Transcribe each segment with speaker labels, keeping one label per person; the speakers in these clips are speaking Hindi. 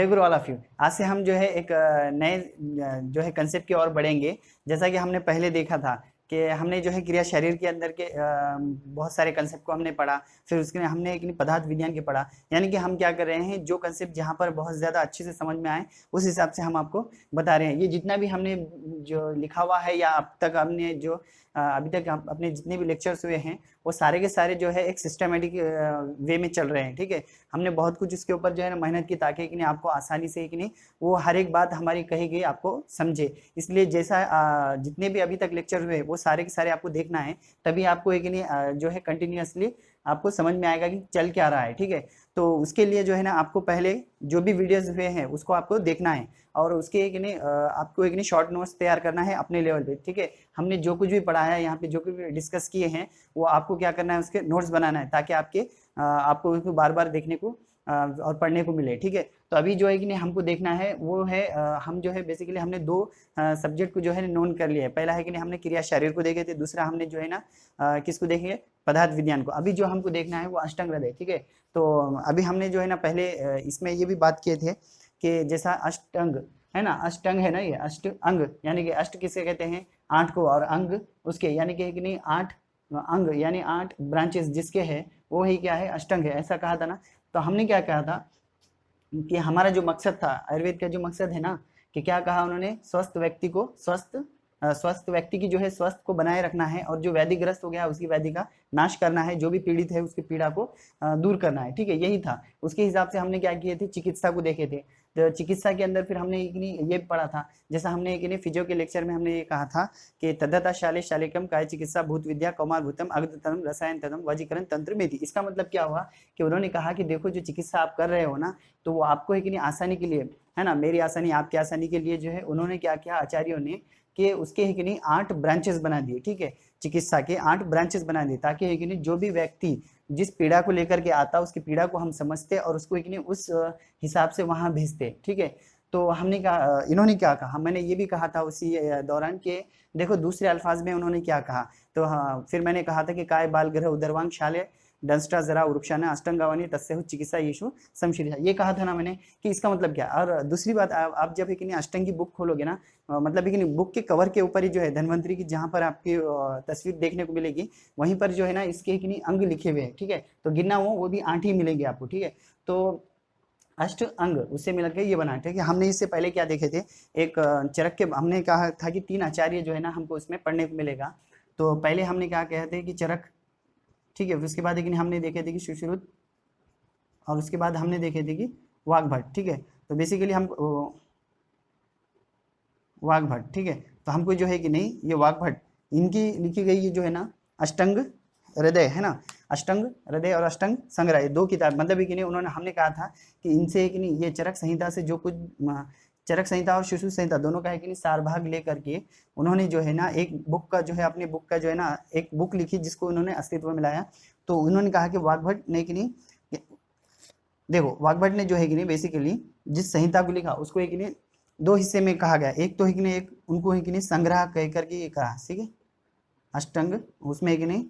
Speaker 1: जय गुरु ऑल ऑफ यू। आज से हम जो है एक नए जो है कंसेप्ट की ओर बढ़ेंगे। जैसा कि हमने पहले देखा था कि हमने जो है क्रिया शरीर के अंदर के बहुत सारे कंसेप्ट को हमने पढ़ा, फिर उसके हमने एक पदार्थ विज्ञान के पढ़ा। यानी कि हम क्या कर रहे हैं, जो कंसेप्ट जहाँ पर बहुत ज़्यादा अच्छे से समझ में आए उस हिसाब से हम आपको बता रहे हैं। ये जितना भी हमने जो लिखा हुआ है या अब तक हमने जो अभी तक अपने जितने भी लेक्चर्स हुए हैं वो सारे के सारे जो है एक सिस्टमेटिक वे में चल रहे हैं। ठीक है, हमने बहुत कुछ इसके ऊपर जो है ना मेहनत की ताकि कि नहीं आपको आसानी से कि नहीं वो हर एक बात हमारी कही गई आपको समझे। इसलिए जैसा जितने भी अभी तक लेक्चर हुए वो सारे के सारे आपको देखना है, तभी आपको एक नहीं जो है कंटिन्यूअसली आपको समझ में आएगा कि चल क्या रहा है। ठीक है, तो उसके लिए जो है ना आपको पहले जो भी वीडियोस हुए हैं उसको आपको देखना है और उसके एक नहीं आपको एक नहीं शॉर्ट नोट्स तैयार करना है अपने लेवल पे। ठीक है, हमने जो कुछ भी पढ़ा है यहाँ पे जो कुछ भी डिस्कस किए हैं वो आपको क्या करना है, उसके नोट्स बनाना है ताकि आपको उसको बार बार देखने को और पढ़ने को मिले। ठीक है, तो अभी जो है कि नहीं हमको देखना है वो है हम जो है बेसिकली हमने दो सब्जेक्ट को जो है नोन कर लिया है। पहला है कि नहीं हमने क्रिया शरीर को देखे थे, दूसरा हमने जो है ना किसको देखे, पदार्थ विज्ञान को। अभी जो हमको देखना है वो अष्टांग हृदय। ठीक है, तो अभी हमने जो है ना पहले इसमें ये भी बात किए थे कि जैसा अष्टांग है ना, अष्टांग है ना, ये अष्ट अंग यानी कि अष्ट किसे कहते हैं, 8 को, और अंग उसके यानी कि नहीं 8 अंग यानी 8 ब्रांचेस जिसके है वो ही क्या है, अष्टांग है। ऐसा कहा था ना। तो हमने क्या कहा था कि हमारा जो मकसद था आयुर्वेद का, जो मकसद है ना, कि क्या कहा उन्होंने, स्वस्थ व्यक्ति को स्वस्थ व्यक्ति की जो है स्वस्थ को बनाए रखना है और जो व्याधिग्रस्त हो गया उसकी व्याधि का नाश करना है, जो भी पीड़ित है उसकी पीड़ा को दूर करना है। ठीक है, यही था। उसके हिसाब से हमने क्या किए थे, चिकित्सा को देखे थे। तो चिकित्सा के अंदर फिर हमने ये पढ़ा था, जैसा हमने एक फिजियो के लेक्चर में हमने ये कहा था कि तदता शाले शालिकम काय चिकित्सा भूत विद्या कौमार भूतम अग्धतम रसायन तदम वजीकरण तंत्र में थी। इसका मतलब क्या हुआ कि उन्होंने कहा कि देखो जो चिकित्सा आप कर रहे हो ना, तो वो आपको एक आसानी के लिए है ना, मेरी आसानी आपकी आसानी के लिए जो है उन्होंने क्या किया आचार्यों ने कि उसके ही नहीं 8 ब्रांचेस बना दिए। ठीक है, चिकित्सा के 8 ब्रांचेस बना दिए ताकि है कि नहीं जो भी व्यक्ति जिस पीड़ा को लेकर के आता उसकी पीड़ा को हम समझते और उसको एक नहीं उस हिसाब से वहां भेजते। ठीक है, तो हमने कहा, इन्होंने क्या कहा, मैंने ये भी कहा था उसी दौरान के देखो दूसरे अल्फाज में उन्होंने क्या कहा। तो हाँ, फिर मैंने कहा था कि काय बाल ग्रह उदरवांग शाले दंष्टा जरा वृक्षाना अष्टंगावनी तस्से चिकित्सा यीशु समशीर्षा, ये कहा था ना मैंने कि इसका मतलब क्या। और दूसरी बात, आप जब एक अष्टंग की बुक खोलोगे ना, मतलब एक बुक के कवर के ऊपर ही जो है धन्वंतरी की जहाँ पर आपकी तस्वीर देखने को मिलेगी वहीं पर जो है ना इसके एक अंग लिखे हुए हैं। ठीक है, तो गिनना वो भी 8 ही मिलेंगे आपको। ठीक है, तो अष्ट अंग उससे मिलकर के ये बना। ठीक है, हमने इससे पहले क्या देखे थे, एक चरक के हमने कहा था कि 3 आचार्य जो है ना हमको उसमें पढ़ने को मिलेगा। तो पहले हमने क्या कहते हैं कि चरक। ठीक है, उसके बाद लेकिन हमने देखे थे कि सुश्रुत, और उसके बाद हमने देखे थे कि वाग्भट। ठीक है, तो बेसिकली हम वाग्भट। ठीक है, तो हमको जो है कि नहीं ये वाग्भट इनकी लिखी गई ये जो है ना अष्टंग हृदय है ना, अष्टंग हृदय और अष्टंग संग्रह, ये 2 किताब मतलब कि नहीं उन्होंने हमने कहा था कि इनसे कि नहीं ये चरक संहिता से जो कुछ चरक संहिता और सुश्रुत संहिता दोनों का है कि नहीं सार भाग लेकर के उन्होंने जो है ना एक बुक का जो है अपने बुक का जो है ना एक बुक लिखी जिसको उन्होंने अस्तित्व में लाया। तो उन्होंने कहा कि वाग्भट ने कि नहीं, देखो वाग्भट ने जो है कि नहीं बेसिकली जिस संहिता को लिखा उसको एक नहीं 2 हिस्से में कहा गया। एक तो है कि नहीं एक उनको है कि नहीं संग्रह कह करके ये कहा, ठीक है, अष्टंग उसमें है कि नहीं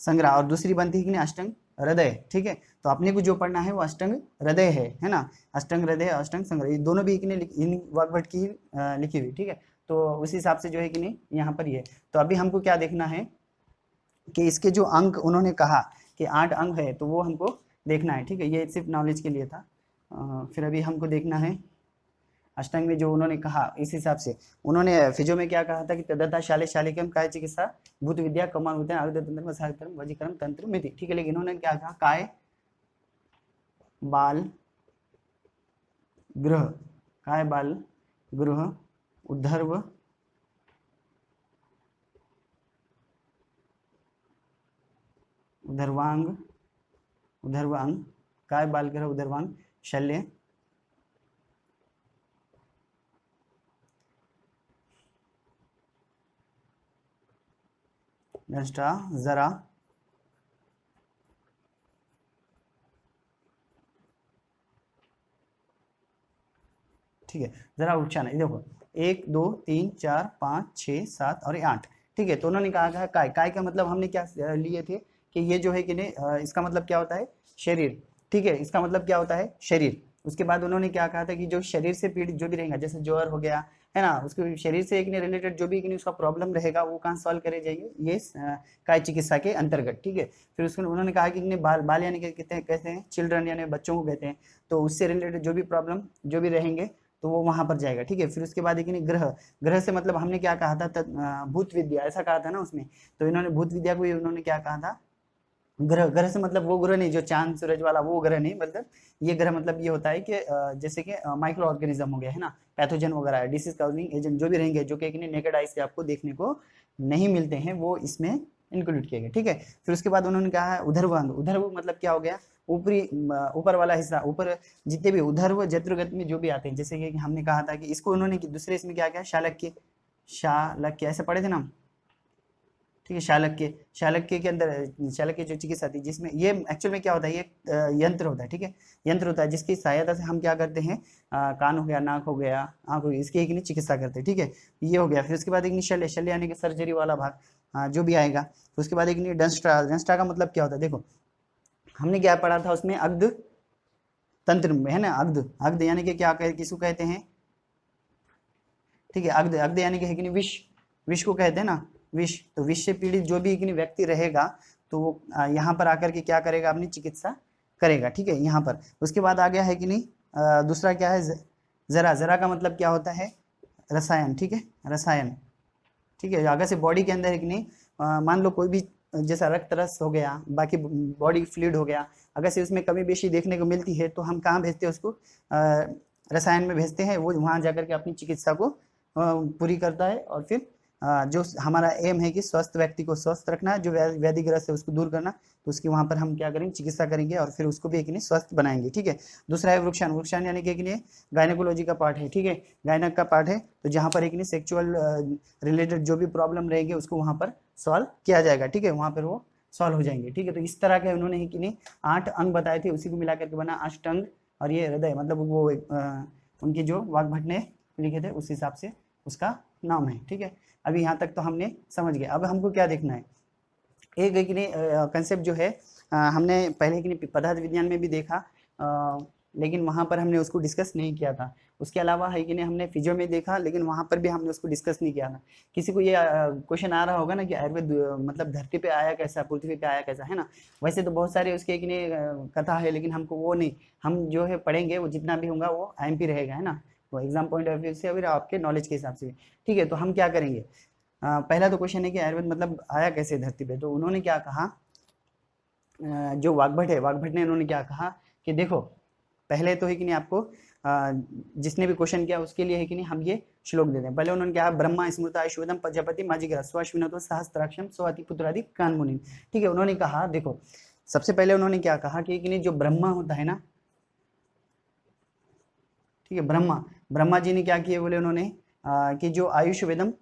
Speaker 1: संग्रह, और दूसरी बनती है कि नहीं अष्टंग हृदय। ठीक है, तो अपने को जो पढ़ना है वो अष्टंग हृदय है ना, अष्टंग हृदय अष्टंग संग्रह, ये दोनों भी कि नहीं इन वाग्भट की लिखी हुई। ठीक है, तो उस हिसाब से जो है कि नहीं यहाँ पर ये। तो अभी हमको क्या देखना है कि इसके जो अंक उन्होंने कहा कि 8 अंक है तो वो हमको देखना है। ठीक है, ये सिर्फ नॉलेज के लिए था। फिर अभी हमको देखना है अष्टांग में जो उन्होंने कहा इस हिसाब से उन्होंने फिजो में क्या कहा था कि तदता शाले शालिकम काय चिकित्सा भूत विद्या कौमार होते हैं आयुर्वेद तंत्र वसायतम वजीकरण तंत्र मिति। ठीक है, लेकिन इन्होंने क्या कहा, काय बाल ग्रह, काय बाल ग्रह उद्धर्व उद्धर्वांग उद्धर्वांग काय बाल ग्रह उद्धर्वांग शल्य दंष्टा जरा ठीक है, जरा उच्चारण देखो 1 2 3 4 5 6 7 और 8। ठीक है, तो उन्होंने कहा काय, काय का मतलब हमने क्या लिए थे कि ये जो है कि नहीं इसका मतलब क्या होता है शरीर। ठीक है, इसका मतलब क्या होता है शरीर। उसके बाद उन्होंने क्या कहा था कि जो शरीर से पीड़ित जो भी रहेगा, जैसे ज्वर हो गया है ना, उसके शरीर से एक रिलेटेड जो भी उसका प्रॉब्लम रहेगा वो कहाँ सॉल्व करे जाइए, ये काय चिकित्सा के अंतर्गत, ठीक है। फिर उसको उन्होंने कहा कि बाल बाल यानी कहते हैं, कहते हैं चिल्ड्रन यानी बच्चों को कहते हैं, तो उससे रिलेटेड जो भी प्रॉब्लम जो भी रहेंगे तो वो वहां पर जाएगा, ठीक है। फिर उसके बाद एक ग्रह, ग्रह से मतलब हमने क्या कहा था, भूत विद्या ऐसा कहा था ना उसमें, तो इन्होंने भूत विद्या को उन्होंने क्या कहा था, ग्रह, ग्रह से मतलब वो ग्रह नहीं जो चांद सूरज वाला वो ग्रह नहीं, मतलब ये ग्रह मतलब ये होता है कि जैसे कि माइक्रो ऑर्गेनिज्म हो गया है ना, पैथोजन वगैरह डिसीज काउजिंग एजेंट जो भी रहेंगे, जो कि नेकेड आई से आपको देखने को नहीं मिलते हैं, वो इसमें इंक्लूड किए गए, ठीक है। फिर उसके बाद उन्होंने कहा है उधर्व अंग, उधर्व मतलब क्या हो गया, ऊपरी ऊपर वाला हिस्सा, ऊपर जितने भी उधर्व जत्रुगत में जो भी आते हैं, जैसे कि हमने कहा था कि इसको उन्होंने दूसरे इसमें क्या किया, शालक्य, शालक्य ऐसे पढ़े थे ना, ठीक है। शालक्य, शालक्य के अंदर शालक्य जो चिकित्सा थी, जिसमें ये एक्चुअल में क्या होता है, ये यंत्र होता है, ठीक है, यंत्र होता है जिसकी सहायता से हम क्या करते हैं, कान हो गया, नाक हो गया, आंख हो गई, इसकी एक चिकित्सा करते हैं, ठीक है, ये हो गया। फिर उसके बाद एक शल्य, शल्य यानी कि सर्जरी वाला भाग जो भी आएगा। फिर उसके बाद एक डंस्ट्रा, डंस्ट्रा का मतलब क्या होता है, देखो हमने क्या पढ़ा था उसमें, अग्ध तंत्र में है ना, अग्ध, अग्ध यानी कि क्या किसको कहते हैं, ठीक है, अग्ध, अग्ध यानी कि विष, विष को कहते हैं ना, विष, तो विष से पीड़ित जो भी व्यक्ति रहेगा तो वो यहाँ पर आकर के क्या करेगा, अपनी चिकित्सा करेगा, ठीक है, यहाँ पर। उसके बाद आ गया है कि नहीं, दूसरा क्या है, जरा, जरा का मतलब क्या होता है, रसायन, ठीक है, रसायन, ठीक है। अगर से बॉडी के अंदर है कि नहीं, मान लो कोई भी जैसा रक्त रस हो गया, बाकी बॉडी फ्लूइड हो गया, अगर से उसमें कमी बेशी देखने को मिलती है तो हम कहाँ भेजते हैं उसको, रसायन में भेजते हैं, वो वहाँ जाकर के अपनी चिकित्सा को पूरी करता है। और फिर जो हमारा एम है कि स्वस्थ व्यक्ति को स्वस्थ रखना है, जो व्याधि ग्रस्त है उसको दूर करना, तो उसकी वहाँ पर हम क्या करेंगे, चिकित्सा करेंगे और फिर उसको भी एक स्वस्थ बनाएंगे, ठीक है। दूसरा है वृक्षान, वृक्षान यानी कि गायनेकोलॉजी का पार्ट है, ठीक है, गायनक का पार्ट है, तो जहाँ पर एक सेक्चुअल रिलेटेड जो भी प्रॉब्लम रहेंगे उसको वहाँ पर सॉल्व किया जाएगा, ठीक है, वहाँ पर वो सॉल्व हो जाएंगे, ठीक है। तो इस तरह के उन्होंने कि नहीं 8 अंग बताए थे, उसी को मिला करके बना अष्टांग। और ये हृदय मतलब वो उनकी जो वाग्भट ने लिखे थे उस हिसाब से उसका नाम है, ठीक है। अभी यहाँ तक तो हमने समझ गए। अब हमको क्या देखना है, एक कंसेप्ट जो है हमने पहले कि पदार्थ विज्ञान में भी देखा, लेकिन वहाँ पर हमने उसको डिस्कस नहीं किया था। उसके अलावा है कि नहीं हमने फिजियो में देखा, लेकिन वहाँ पर भी हमने उसको डिस्कस नहीं किया था। किसी को ये क्वेश्चन आ रहा होगा ना कि आयुर्वेद मतलब धरती पे आया कैसा, पृथ्वी पे आया कैसा, है ना। वैसे तो बहुत सारे उसके कथा है, लेकिन हमको वो नहीं, हम जो है पढ़ेंगे वो जितना भी होगा वो IMP रहेगा, है ना, वो एग्जाम पॉइंट ऑफ व्यू से और आपके नॉलेज के हिसाब से, ठीक है। तो हम क्या करेंगे, पहला तो क्वेश्चन है कि आयुर्वेद मतलब आया कैसे धरती पे। तो उन्होंने क्या कहा, जो वाग्भट है, वाग्भट ने उन्होंने क्या कहा कि देखो पहले तो है कि नहीं आपको जिसने भी क्वेश्चन किया उसके लिए है कि नहीं हम ये श्लोक देते हैं। पहले उन्होंने क्या, ब्रह्मा स्मृता आयुष्वेदम प्रजापति माजिग्रह स्वाश्विनतो सहस्त्राक्षम स्वाति पुत्रादि कानमुनि, ठीक है। उन्होंने कहा देखो सबसे पहले उन्होंने क्या कहा कि नहीं जो ब्रह्मा होता है ना, ठीक है, ब्रह्मा, ब्रह्मा जी ने क्या किए बोले उन्होंने कि जो आयुष वेदम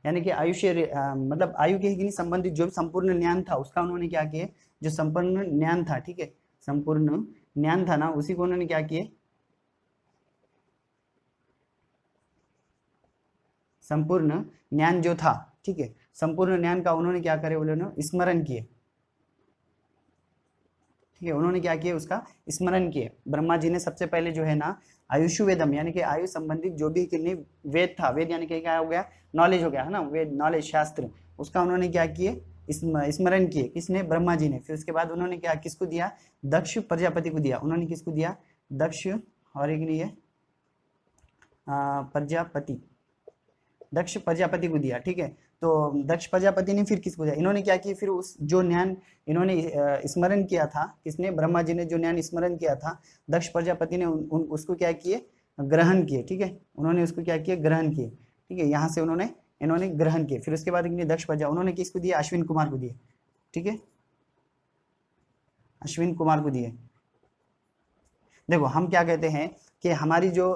Speaker 1: यानी कि आयुष्य मतलब आयु के संबंधित जो संपूर्ण ज्ञान था उसका उन्होंने क्या किए, जो संपूर्ण ज्ञान था, ठीक है, संपूर्ण ज्ञान था ना, उसी को उन्होंने क्या किए, संपूर्ण ज्ञान जो था, ठीक है, संपूर्ण ज्ञान का उन्होंने क्या करे बोले उन्होंने स्मरण किए, ठीक है, उन्होंने क्या किया उसका स्मरण किए। ब्रह्मा जी ने सबसे पहले जो है ना आयुष वेदम यानी कि आयु संबंधित जो भी वेद था, वेद यानी कि क्या हो गया, नॉलेज हो गया, है ना, वेद नॉलेज शास्त्र, उसका उन्होंने क्या किए, स्मरण किए, किसने, ब्रह्मा जी ने। फिर उसके बाद उन्होंने क्या किसको दिया, दक्ष प्रजापति को दिया, उन्होंने किसको दिया, दक्ष, और एक नहीं है प्रजापति, दक्ष प्रजापति को दिया, ठीक है। तो दक्ष प्रजापति ने फिर किसको दिया, इन्होंने क्या किया, फिर उस जो ज्ञान इन्होंने स्मरण किया था, किसने, ब्रह्मा जी ने जो ज्ञान स्मरण किया था, दक्ष प्रजापति ने उसको क्या किए, ग्रहण किए, ठीक है, उन्होंने उसको क्या किया, ग्रहण किए, ठीक है, यहाँ से इन्होंने ग्रहण किए। फिर उसके बाद दक्ष प्रजा उन्होंने किसको दिया, अश्विन कुमार को दिए, ठीक है, अश्विन कुमार को दिए। देखो हम क्या कहते हैं कि हमारी जो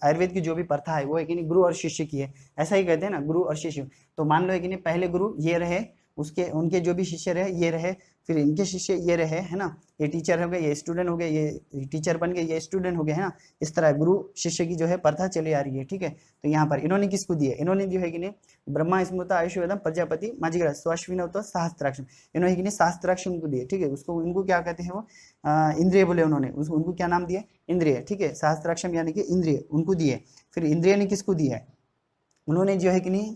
Speaker 1: आयुर्वेद की जो भी प्रथा है वो है कि नहीं गुरु और शिष्य की है, ऐसा ही कहते हैं ना, गुरु और शिष्य। तो मान लो है कि नहीं पहले गुरु ये रहे, उसके उनके जो भी शिष्य रहे ये रहे, फिर इनके शिष्य ये रहे, है ना, ये टीचर हो गए, ये स्टूडेंट हो गए, ये टीचर बन गए, ये स्टूडेंट हो गए, है ना। इस तरह गुरु शिष्य की जो है प्रथा चली आ रही है, ठीक है। तो यहाँ पर इन्होंने किसको दिए, इन्होंने जो है कि नहीं ब्रह्मा स्मृत आयुष वेदम प्रजापति माजिग्रह स्वाश्विनव तो सहस्त्राक्षम, इन्होंने कि नहीं सहस्त्राक्षम को दिए, ठीक है। उसको इनको क्या कहते हैं, वो इंद्रिय बोले उन्होंने, उनको क्या नाम दिए, इंद्रिय, ठीक है। सहस्त्राक्षम यानी कि इंद्रिय उनको दिए। फिर इंद्रिय ने किसको दिया है, उन्होंने जो है कि नहीं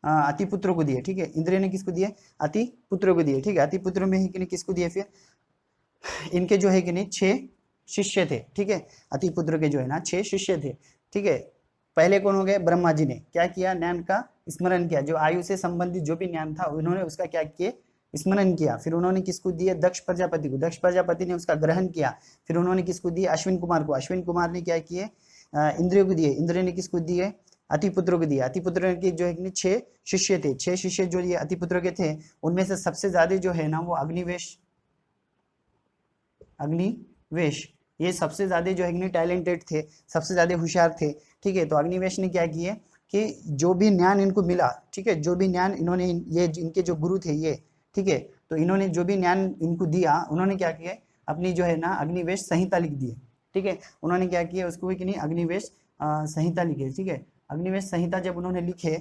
Speaker 1: अति पुत्र को दिए, ठीक है। इंद्रिय ने किसको दिए, अति पुत्र को दिए, ठीक है। अति पुत्र में ही कि नहीं किसको दिए, फिर इनके जो है कि नहीं 6 शिष्य थे, ठीक है। अति पुत्र के जो है ना 6 शिष्य थे, ठीक है। पहले कौन हो गए, ब्रह्मा जी ने क्या किया, ज्ञान का स्मरण किया, जो आयु से संबंधित जो भी ज्ञान था उन्होंने उसका क्या किया, स्मरण किया। फिर उन्होंने किसको दिए, दक्ष प्रजापति को, दक्ष प्रजापति ने उसका ग्रहण किया। फिर उन्होंने किसको दिए, अश्विन कुमार को, अश्विन कुमार ने क्या किए, इंद्रियों को दिए, इंद्रिय ने किसको दिए, अतिपुत्र को दिया। अतिपुत्र के जो है 6 शिष्य थे, 6 शिष्य जो ये अतिपुत्र के थे, उनमें से सबसे ज्यादा जो है ना वो अग्निवेश ये सबसे ज्यादा जो है टैलेंटेड थे, सबसे ज्यादा होशियार थे, ठीक है। तो अग्निवेश ने क्या किए कि जो भी ज्ञान इनको मिला, ठीक है, जो भी ज्ञान इन्होंने, ये इनके जो गुरु थे ये, ठीक है, तो इन्होंने जो भी ज्ञान इनको दिया, उन्होंने क्या किया, अपनी जो है ना अग्निवेश संहिता लिख दी, ठीक है। उन्होंने क्या किया, उसको कि नहीं अग्निवेश संहिता लिखे, ठीक है। अग्निवेश संहिता जब उन्होंने लिखे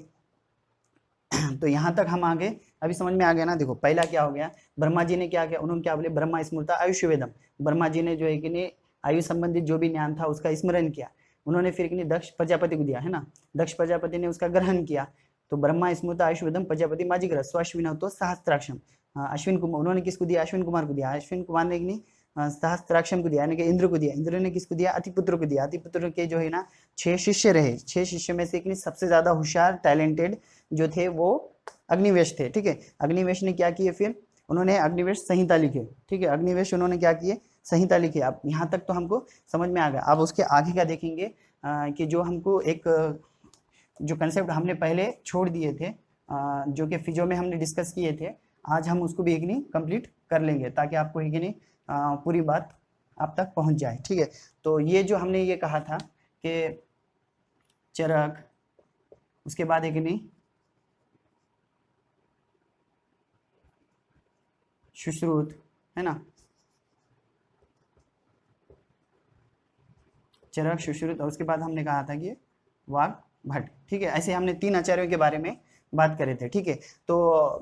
Speaker 1: तो यहाँ तक हम आगे अभी समझ में आ गया ना। देखो पहला क्या हो गया, ब्रह्मा जी ने क्या किया, उन्होंने क्या बोले, ब्रह्मा स्मृता आयुष्य वेदम, ब्रह्मा जी ने जो है कि नहीं आयु संबंधित जो भी ज्ञान था उसका स्मरण किया। उन्होंने फिर कि नहीं दक्ष प्रजापति को दिया, है ना, दक्ष प्रजापति ने उसका ग्रहण किया। तो ब्रह्मा स्मृता आयुष्य वेदम प्रजापति माजिग्रह स्वाश्विन तो सहस्त्राक्षम, अश्विन कुमार, उन्होंने किसको दिया, अश्विन कुमार को दिया। अश्विन कुमार ने कि नहीं सहस्त्राक्षम को दिया, यानी कि इंद्र को दिया। इंद्र ने किसको दिया, अतिपुत्र को दिया। अतिपुत्र के जो है ना 6 शिष्य रहे, 6 शिष्य में से सबसे ज्यादा होशियार टैलेंटेड जो थे वो अग्निवेश थे, ठीक है। अग्निवेश ने क्या किए, फिर उन्होंने अग्निवेश संहिता लिखे, ठीक है। अग्निवेश उन्होंने क्या किए, संहिता लिखे। अब यहाँ तक तो हमको समझ में आ गया। अब उसके आगे का देखेंगे कि जो हमको एक जो कंसेप्ट हमने पहले छोड़ दिए थे, जो कि फिजो में हमने डिस्कस किए थे, आज हम उसको भी एक नहीं कंप्लीट कर लेंगे, ताकि आपको एक नहीं पूरी बात आप तक पहुंच जाए, ठीक है। तो ये जो हमने ये कहा था कि चरक, उसके बाद एक नहीं सुश्रुत, है ना, चरक, सुश्रुत, और उसके बाद हमने कहा था कि वाघ भट्ट, ठीक है। ऐसे हमने 3 आचार्यों के बारे में बात करे थे, ठीक है। तो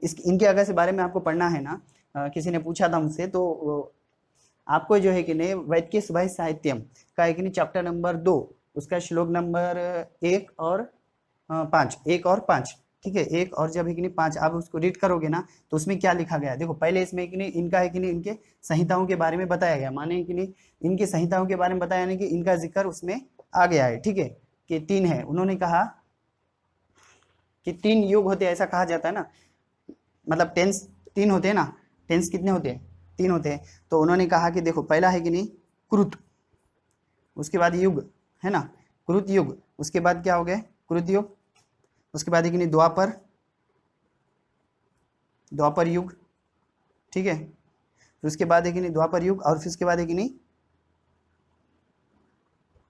Speaker 1: इनके अगर से बारे में आपको पढ़ना है ना, किसी ने पूछा था मुझसे, तो आपको जो है कि नहीं वैदिक सुभाष साहित्यम का एक नहीं चैप्टर नंबर 2 उसका श्लोक नंबर 1 और 5, ठीक है। 1 और जब है कि नहीं 5 आप उसको रीड करोगे ना, तो उसमें क्या लिखा गया है, देखो पहले इसमें कि नहीं इनका है कि नहीं इनके संहिताओं के बारे में बताया गया, माने कि नहीं इनकी संहिताओं के बारे में बताया, यानी कि इनका जिक्र उसमें आ गया है, ठीक है, कि 3 है। उन्होंने कहा कि 3 युग होते हैं, ऐसा कहा जाता है ना, मतलब टेंस 3 होते हैं ना, टेंस कितने होते हैं, 3 होते हैं। तो उन्होंने कहा कि देखो पहला है कि नहीं कृत, उसके बाद युग, है ना, कृत युग, उसके बाद क्या हो गए कृत युग, उसके बाद है कि नहीं द्वापर युग, ठीक है। फिर उसके बाद है कि नहीं द्वापर युग, और फिर उसके बाद है कि नहीं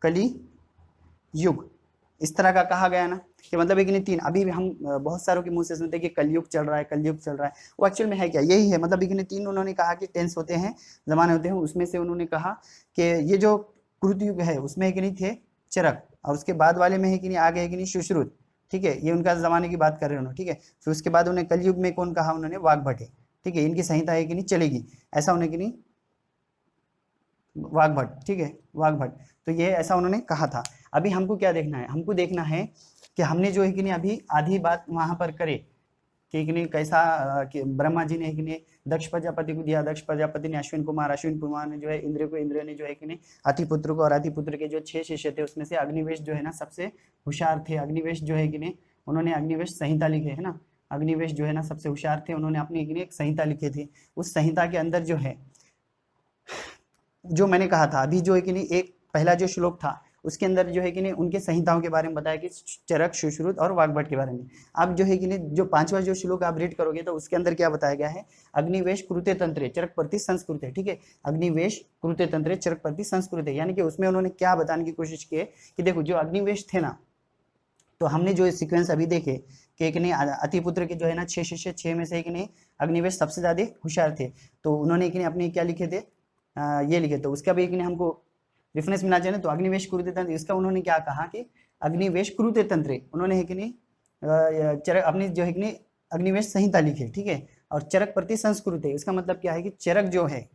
Speaker 1: कली युग। इस तरह का कहा गया ना, कि मतलब है कि नहीं 3। अभी भी हम बहुत सारों के मुंह से सुनते हैं कि कलयुग चल रहा है, कलयुग चल रहा है, वो एक्चुअल में है क्या, यही है। मतलब है कि नहीं 3 उन्होंने कहा कि टेंस होते हैं, जमाने होते हैं। उसमें से उन्होंने कहा कि ये जो कृत युग है उसमें है कि नहीं थे चरक, और उसके बाद वाले में है कि नहीं आगे है कि नहीं सुश्रुत, ठीक है, ये उनका जमाने की बात कर रहे हैं, ठीक है। फिर उसके बाद उन्हें कलयुग में कौन कहा, उन्होंने वाघभट, ठीक है, इनकी संहिता है कि नहीं चलेगी, ऐसा उन्हें कि नहीं वाघभट, ठीक है, वाघभट। तो ये ऐसा उन्होंने कहा था। अभी हमको क्या देखना है, हमको देखना है कि हमने जो है कि नहीं अभी आधी बात वहां पर करे कि नहीं कैसा कि ब्रह्मा जी ने कि नहीं दक्ष प्रजापति को दिया, दक्ष प्रजापति ने अश्विन कुमार ने जो है इंद्र को, इंद्र ने जो है कि नहीं अतिपुत्र को, और अतिपुत्र के जो 6 शिष्य थे उसमें से अग्निवेश जो है ना सबसे होशियार थे। अग्निवेश जो है कि नहीं उन्होंने अग्निवेश संहिता लिखे, है ना, अग्निवेश जो है ना सबसे होशियार थे, उन्होंने अपनी एक संहिता लिखे थे। उस संहिता के अंदर जो है, जो मैंने कहा था अभी जो है कि नहीं एक पहला जो श्लोक था उसके अंदर जो है कि नहीं उनके संहिताओं के बारे में बताया कि चरक, सुश्रुत और वाघभट के बारे में। अब जो है कि नहीं जो 5वां जो श्लोक आप रीड करोगे तो उसके अंदर क्या बताया गया है, अग्निवेश कृते तंत्रे चरक प्रति संस्कृत है, ठीक है, अग्निवेश कृते तंत्रे चरक प्रति संस्कृत है। यानी कि उसमें उन्होंने क्या बताने की कोशिश की कि देखो जो अग्निवेश थे ना, तो हमने जो सीक्वेंस अभी देखे कि एक नहीं अतिपुत्र के जो है ना 6 शिष्य, 6 में से एक नहीं अग्निवेश सबसे ज्यादा होशियार थे, तो उन्होंने एक नहीं अपने क्या लिखे थे, ये लिखे। तो उसका भी एक नहीं हमको रेफरेंस मिलना चाहिए, तो अग्निवेश कुरुते तंत्र, इसका उन्होंने क्या कहा कि अग्निवेश कुरुते तंत्र, उन्होंने है कि नहीं अपनी जो है कि नहीं अग्निवेश संहिता लिखे, ठीक है। और चरक प्रति संस्कृति, इसका मतलब क्या है कि चरक जो है,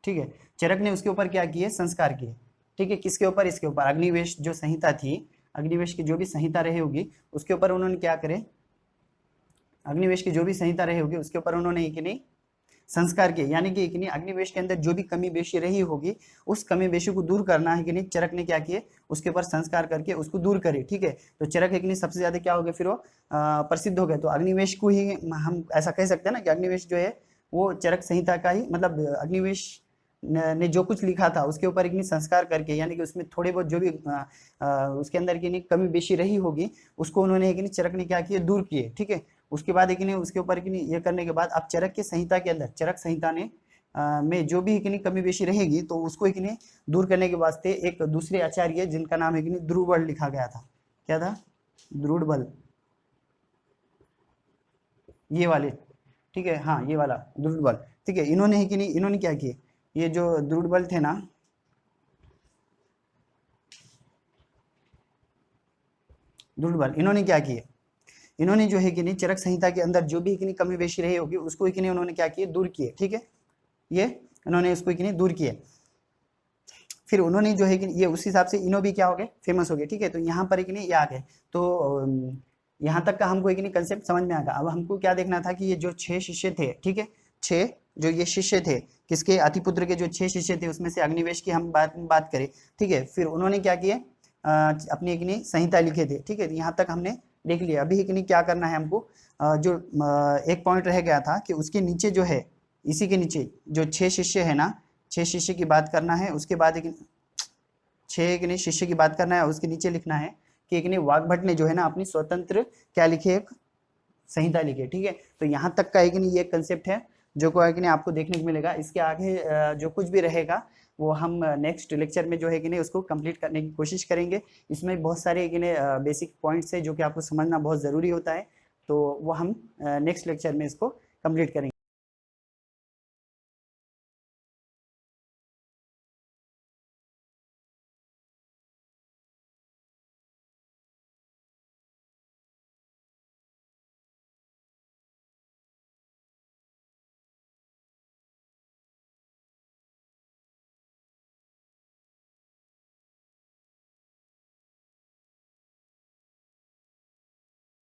Speaker 1: ठीक है, चरक ने उसके ऊपर क्या किए, संस्कार किए, ठीक है, किसके ऊपर, इसके ऊपर अग्निवेश जो संहिता थी, अग्निवेश की जो भी संहिता रही होगी उसके ऊपर उन्होंने क्या करे, अग्निवेश की जो भी संहिता रही होगी उसके ऊपर उन्होंने एक नहीं संस्कार किए, यानी कि एक नहीं अग्निवेश के अंदर जो भी कमी बेशी रही होगी उस कमी बेशी को दूर करना है कि नहीं, चरक ने क्या किए, उसके ऊपर संस्कार करके उसको दूर करे, ठीक है। तो चरक एक नहीं सबसे ज्यादा क्या हो गए, फिर वो प्रसिद्ध हो गए। तो अग्निवेश को ही हम ऐसा कह सकते हैं ना कि अग्निवेश जो है वो चरक संहिता का ही मतलब, अग्निवेश ने जो कुछ लिखा था उसके ऊपर एक नहीं संस्कार करके, यानी कि उसमें थोड़े बहुत जो भी उसके अंदर की नहीं कमी बेशी रही होगी उसको उन्होंने एक नहीं चरक ने क्या किए, दूर किए, ठीक है। उसके बाद एक नहीं उसके ऊपर एक नहीं ये करने के बाद अब चरक की संहिता के अंदर, चरक संहिता ने में जो भी एक नहीं कमी बेशी रहेगी तो उसको एक नहीं दूर करने के वास्ते एक दूसरे आचार्य जिनका नाम है कि नहीं द्रुबल लिखा गया था। क्या था, द्रुबल, ये वाले, ठीक है, हाँ ये वाला द्रुबल, ठीक है। इन्होंने ही कि नहीं, इन्होंने क्या किए, ये जो द्रुबल थे ना, द्रुबल, इन्होंने क्या किए, इन्होंने जो है कि नहीं चरक संहिता के अंदर जो भी कि नहीं कमी बेशी रही होगी उसको कि नहीं उन्होंने क्या किए, दूर किए, ठीक है। ये उन्होंने उसको कि नहीं दूर किए। फिर उन्होंने जो है कि ये उस हिसाब से इनो भी क्या हो गए, फेमस हो गए, ठीक है। तो यहाँ पर कि नहीं ये आ गए। तो यहाँ तक का हमको एक नहीं कंसेप्ट समझ में आ गया। अब हमको क्या देखना था कि ये जो 6 शिष्य थे, ठीक है, 6 जो ये शिष्य थे, किसके, अतिपुत्र के जो 6 शिष्य थे उसमें से अग्निवेश की हम बात करें, ठीक है। फिर उन्होंने क्या किए, अपनी एक नहीं संहिता लिखे थे, ठीक है। यहाँ तक हमने देख लिया। अभी एक नहीं क्या करना है हमको, जो एक पॉइंट रह गया था कि उसके नीचे जो है, इसी के नीचे जो 6 शिष्य है ना, 6 शिष्य की बात करना है। उसके बाद एक 6 एक नहीं शिष्य की बात करना है, उसके नीचे लिखना है कि एक नहीं वाग्भट ने जो है ना अपनी स्वतंत्र क्या लिखे, एक संहिता लिखे, ठीक है। तो यहाँ तक का एक नहीं ये कंसेप्ट है जो को है कि नहीं आपको देखने को मिलेगा। इसके आगे जो कुछ भी रहेगा वो हम नेक्स्ट लेक्चर में जो है कि नहीं उसको कंप्लीट करने की कोशिश करेंगे। इसमें बहुत सारे कि नहीं बेसिक पॉइंट्स है जो कि आपको समझना बहुत ज़रूरी होता है। तो वो हम नेक्स्ट लेक्चर में इसको कंप्लीट करेंगे।